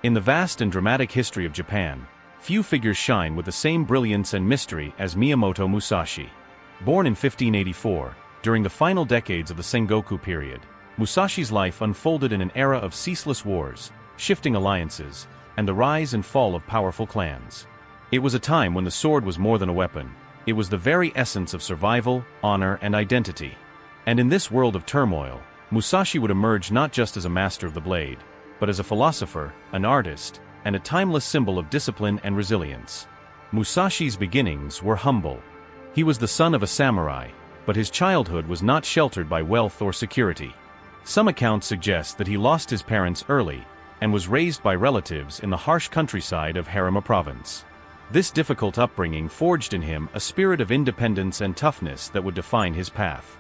In the vast and dramatic history of Japan, few figures shine with the same brilliance and mystery as Miyamoto Musashi. Born in 1584, during the final decades of the Sengoku period, Musashi's life unfolded in an era of ceaseless wars, shifting alliances, and the rise and fall of powerful clans. It was a time when the sword was more than a weapon. It was the very essence of survival, honor, and identity. And in this world of turmoil, Musashi would emerge not just as a master of the blade, but as a philosopher, an artist, and a timeless symbol of discipline and resilience. Musashi's beginnings were humble. He was the son of a samurai, but his childhood was not sheltered by wealth or security. Some accounts suggest that he lost his parents early and was raised by relatives in the harsh countryside of Harima province. This difficult upbringing forged in him a spirit of independence and toughness that would define his path.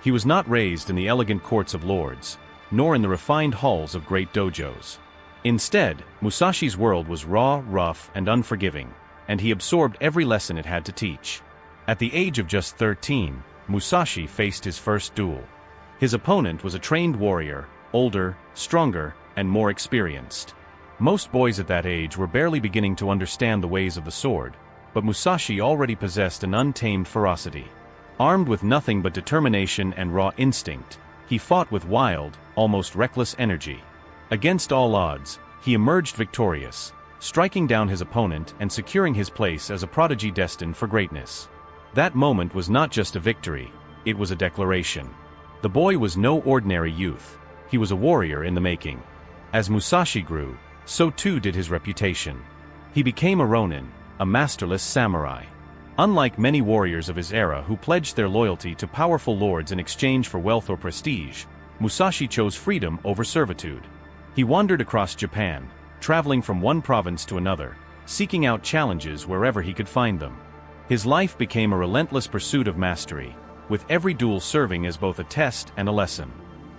He was not raised in the elegant courts of lords, nor in the refined halls of great dojos. Instead, Musashi's world was raw, rough, and unforgiving, and he absorbed every lesson it had to teach. At the age of just 13, Musashi faced his first duel. His opponent was a trained warrior, older, stronger, and more experienced. Most boys at that age were barely beginning to understand the ways of the sword, but Musashi already possessed an untamed ferocity. Armed with nothing but determination and raw instinct, he fought with wild, almost reckless energy. Against all odds, he emerged victorious, striking down his opponent and securing his place as a prodigy destined for greatness. That moment was not just a victory, it was a declaration. The boy was no ordinary youth. He was a warrior in the making. As Musashi grew, so too did his reputation. He became a rōnin, a masterless samurai. Unlike many warriors of his era who pledged their loyalty to powerful lords in exchange for wealth or prestige, Musashi chose freedom over servitude. He wandered across Japan, traveling from one province to another, seeking out challenges wherever he could find them. His life became a relentless pursuit of mastery, with every duel serving as both a test and a lesson.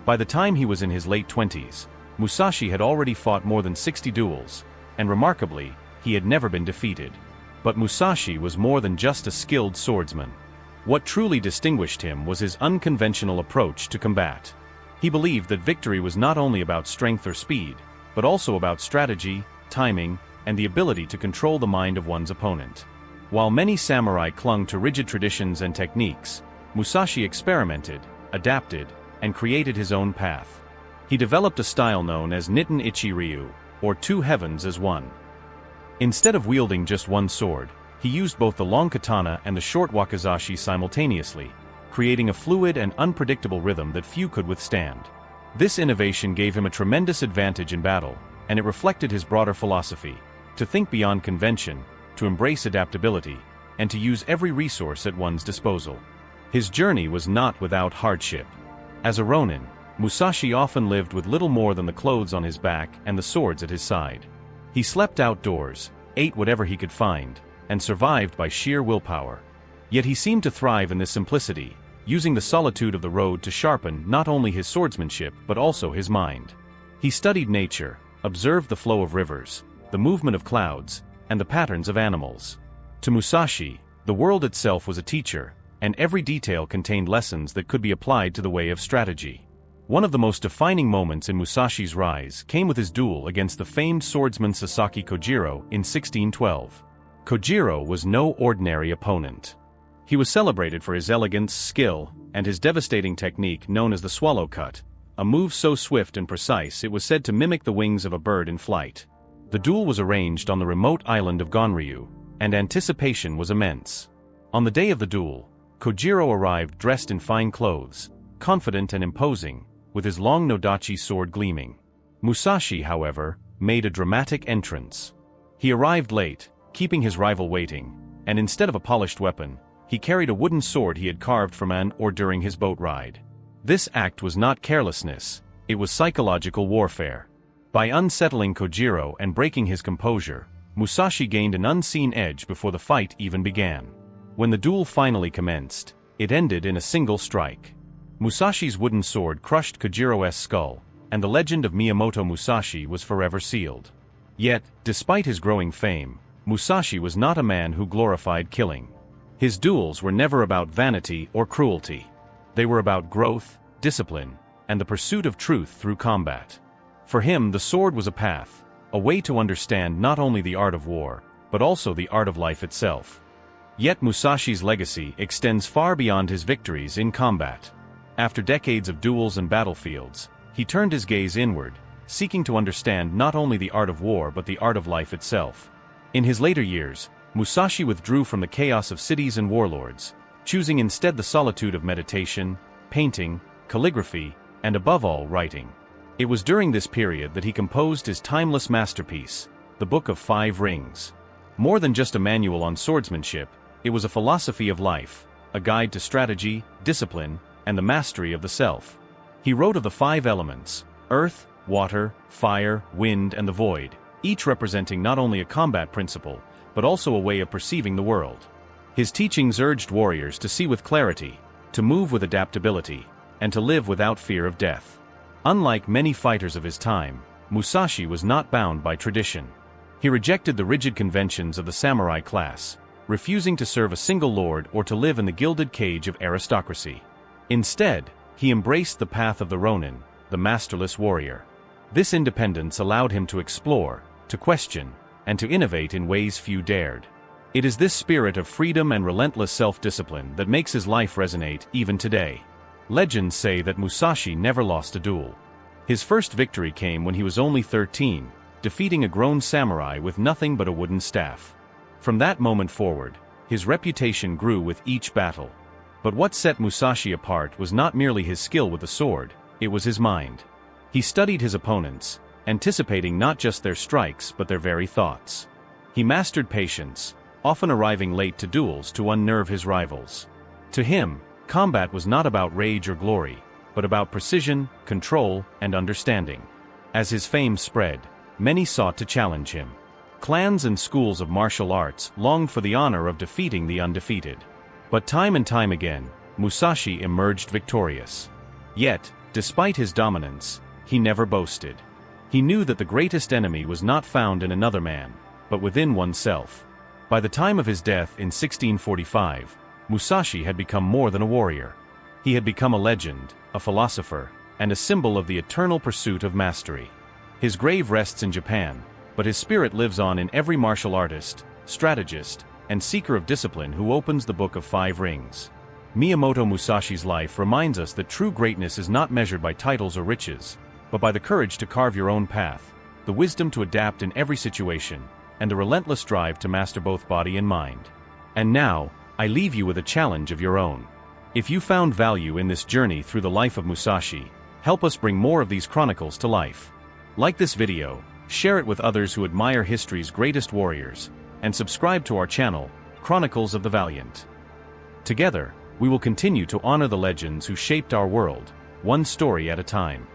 By the time he was in his late 20s, Musashi had already fought more than 60 duels, and remarkably, he had never been defeated. But Musashi was more than just a skilled swordsman. What truly distinguished him was his unconventional approach to combat. He believed that victory was not only about strength or speed, but also about strategy, timing, and the ability to control the mind of one's opponent. While many samurai clung to rigid traditions and techniques, Musashi experimented, adapted, and created his own path. He developed a style known as Niten Ichi-ryū, or two heavens as one. Instead of wielding just one sword, he used both the long katana and the short wakizashi simultaneously, creating a fluid and unpredictable rhythm that few could withstand. This innovation gave him a tremendous advantage in battle, and it reflected his broader philosophy: to think beyond convention, to embrace adaptability, and to use every resource at one's disposal. His journey was not without hardship. As a rōnin, Musashi often lived with little more than the clothes on his back and the swords at his side. He slept outdoors, ate whatever he could find, and survived by sheer willpower. Yet he seemed to thrive in this simplicity, using the solitude of the road to sharpen not only his swordsmanship but also his mind. He studied nature, observed the flow of rivers, the movement of clouds, and the patterns of animals. To Musashi, the world itself was a teacher, and every detail contained lessons that could be applied to the way of strategy. One of the most defining moments in Musashi's rise came with his duel against the famed swordsman Sasaki Kojiro in 1612. Kojiro was no ordinary opponent. He was celebrated for his elegance, skill, and his devastating technique known as the swallow cut, a move so swift and precise it was said to mimic the wings of a bird in flight. The duel was arranged on the remote island of Gonryu, and anticipation was immense. On the day of the duel, Kojiro arrived dressed in fine clothes, confident and imposing, with his long nodachi sword gleaming. Musashi, however, made a dramatic entrance. He arrived late, keeping his rival waiting, and instead of a polished weapon, he carried a wooden sword he had carved from an or during his boat ride. This act was not carelessness, it was psychological warfare. By unsettling Kojiro and breaking his composure, Musashi gained an unseen edge before the fight even began. When the duel finally commenced, it ended in a single strike. Musashi's wooden sword crushed Kojiro's skull, and the legend of Miyamoto Musashi was forever sealed. Yet, despite his growing fame, Musashi was not a man who glorified killing. His duels were never about vanity or cruelty. They were about growth, discipline, and the pursuit of truth through combat. For him, the sword was a path, a way to understand not only the art of war, but also the art of life itself. Yet Musashi's legacy extends far beyond his victories in combat. After decades of duels and battlefields, he turned his gaze inward, seeking to understand not only the art of war but the art of life itself. In his later years, Musashi withdrew from the chaos of cities and warlords, choosing instead the solitude of meditation, painting, calligraphy, and above all, writing. It was during this period that he composed his timeless masterpiece, the Book of Five Rings. More than just a manual on swordsmanship, it was a philosophy of life, a guide to strategy, discipline, and the mastery of the self. He wrote of the five elements: earth, water, fire, wind, and the void, each representing not only a combat principle, but also a way of perceiving the world. His teachings urged warriors to see with clarity, to move with adaptability, and to live without fear of death. Unlike many fighters of his time, Musashi was not bound by tradition. He rejected the rigid conventions of the samurai class, refusing to serve a single lord or to live in the gilded cage of aristocracy. Instead, he embraced the path of the rōnin, the masterless warrior. This independence allowed him to explore, to question, and to innovate in ways few dared. It is this spirit of freedom and relentless self-discipline that makes his life resonate even today. Legends say that Musashi never lost a duel. His first victory came when he was only 13, defeating a grown samurai with nothing but a wooden staff. From that moment forward, his reputation grew with each battle. But what set Musashi apart was not merely his skill with the sword, it was his mind. He studied his opponents, anticipating not just their strikes but their very thoughts. He mastered patience, often arriving late to duels to unnerve his rivals. To him, combat was not about rage or glory, but about precision, control, and understanding. As his fame spread, many sought to challenge him. Clans and schools of martial arts longed for the honor of defeating the undefeated. But time and time again, Musashi emerged victorious. Yet, despite his dominance, he never boasted. He knew that the greatest enemy was not found in another man, but within oneself. By the time of his death in 1645, Musashi had become more than a warrior. He had become a legend, a philosopher, and a symbol of the eternal pursuit of mastery. His grave rests in Japan, but his spirit lives on in every martial artist, strategist, and seeker of discipline who opens the Book of Five Rings. Miyamoto Musashi's life reminds us that true greatness is not measured by titles or riches, but by the courage to carve your own path, the wisdom to adapt in every situation, and the relentless drive to master both body and mind. And now, I leave you with a challenge of your own. If you found value in this journey through the life of Musashi, help us bring more of these chronicles to life. Like this video, share it with others who admire history's greatest warriors, and subscribe to our channel, Chronicles of the Valiant. Together, we will continue to honor the legends who shaped our world, one story at a time.